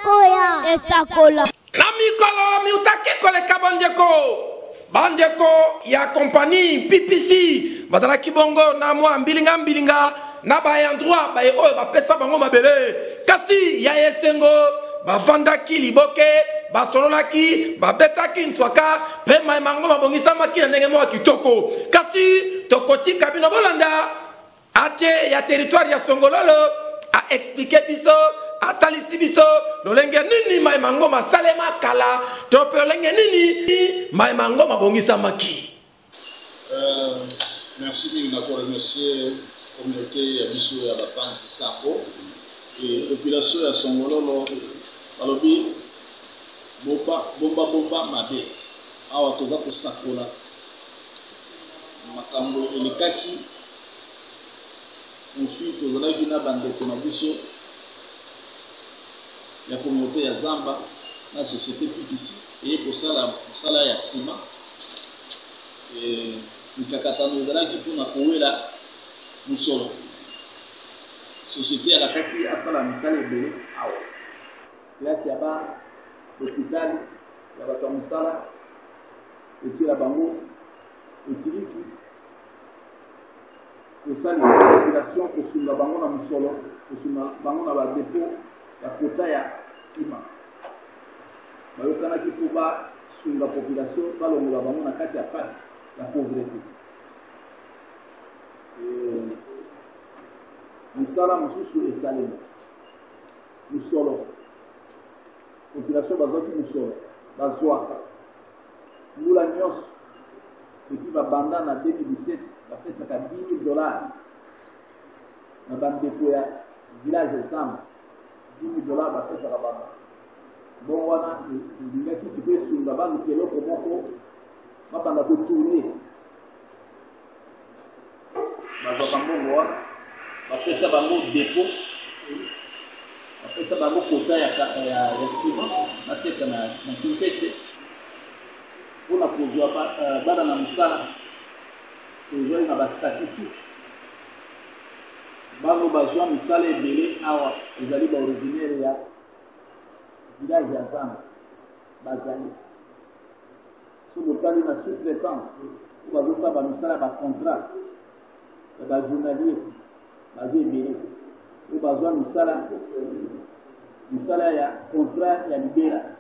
Esakoya. Esakola. Na mikolo mi utake koleka bandeko ya compagnie PPC bazala kibongo na mwa mbilinga na ba endroit ba oyo ba pesa bango mabele kasi ya esengo bavandaki liboke basololaki babetaki nswaka pe mango babongisamaki na ndenge moko kitoko kasi tokotika bino bolanda ate ya territoire ya Songololo a expliquer biso atalisi biso lolenge nini mango masalema kala tope lolenge nini mango mabongisamaki. Merci de nous remercier communauté ya biso ya bapanzi sako et population ya Songololo balobi bomba mabe awa toza kosakola makambo elekaki ensuite tozalaki na bandeko na biso ya communauté ya Zamba na société PPC et kosala ya sima mikakatano ezalaki mpona kowela musolo société alakaki asala misala ebele awa klase ya ba hôpital ya bato ya mosala etila bango etiliki kosalisa population kosunga bango na musolo kosunga bango na badepo ya kota ya sima bayokanaki mpo basunga population balongola bango na kati ya pasi ya pauvreté misala mosusu esalema musolo population bazwaki musolo bazwaka mbula nyonso epi babanda na 2017 bapesaka $10,000 na bandeko ya village Zamba $10,000 bapesaka baba bon wana elingaki sikoyo esunga baluka eloko moko babanda kotourne bazwaka mbongo wana bapesa bango depo bapesa bango kota ya sima bateka na kimpese mpona kozwa bana na mosala tozwai na bastatistique bango bazwa misala ebele awa ezali baoriginaire ya village ya Zamba bazali so botali na sous-traitance po bazosala bamisala ya bacontrat ya bajournalier baza ebele po bazwa misala ya contrat ya libera